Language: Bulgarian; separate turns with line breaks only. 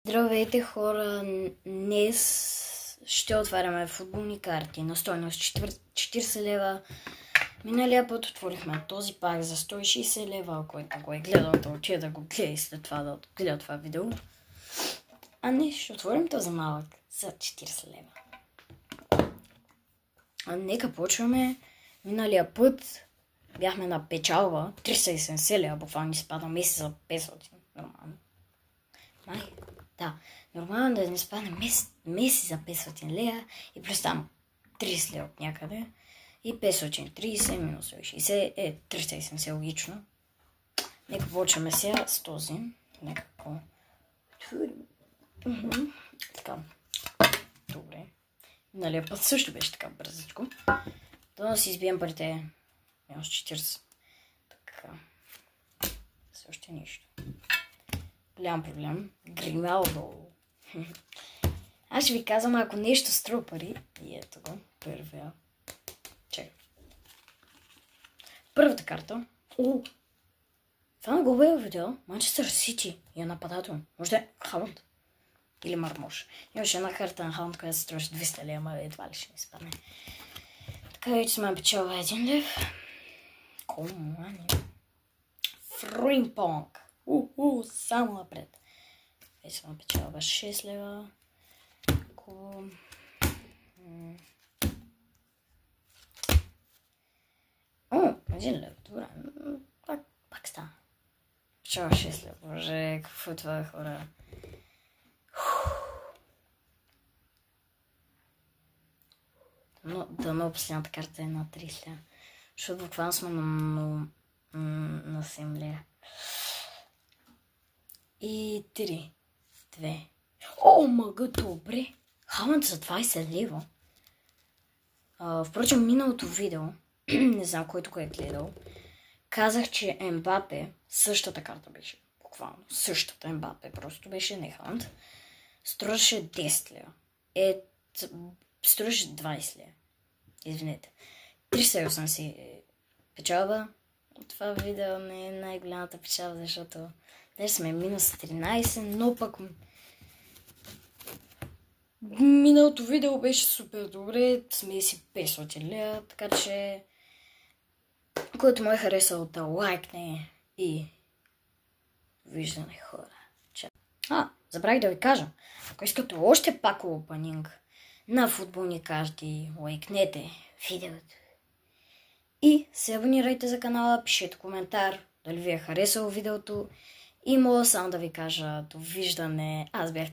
Здравейте хора, днес ще отваряме футболни карти на стойност 40 лева. Миналия път отворихме този пак за 160 лева, който го е гледал да отиде да го гледа и след това да гледа това видео. А днес ще отворим този малък за 40 лева. Нека почваме. Миналия път бяхме на печалба 370 лева, буквално ни се пада месец за 500. Нормално. Да, нормално да не спадне месец за 500 лева и плюс там 30 лева от някъде. И 530 минус 60 е 370 логично. Нека почваме сега с този. Нека така. Добре. Нали път също беше така бързичко. Да си избием парите. Минус 40. Така. Също нищо. Голям проблем. Грималдо. Аз ще ви казвам, ако нещо струва пари. И ето го. Първия. Чакай. Първата карта. Това не го бе видео. Манчестър Сити е нападател. Може да е Халанд. Или Мармош. Имаше една карта на Халанд, която се струваше 200 лева, ама едва ли ще ми спадне. Така вече сме печала 1 лев. Комани. Фримпонг. Само напред. Вече съм печала 6 лева. Един лев. Добре. Пак стана. Печала 6 лева. Боже, какво е това, хора? Дано последната карта е на 30 лева. Защото буквално сме на 7 лева. И 3, 2. Мага, добре. Халанд за 20 лева. Впрочем, миналото видео, не знам кой тук е гледал, казах, че Ембапе, същата карта беше, буквално, същата Ембапе, просто беше не Халанд, струваше 10 лева. Струваше 20 лева. Извинете. 380 печалба. Това видео не е най-голямата печалба, защото днес сме минус 13, но пък миналото видео беше супер добре, сме си 500 лева, така че който му е харесал да лайкне и виждане хора. Забравих да ви кажа, ако искате още пак опенинг на футболни карти, лайкнете видеото и се абонирайте за канала, пишете коментар дали ви е харесало видеото и мога само да ви кажа довиждане. Аз бях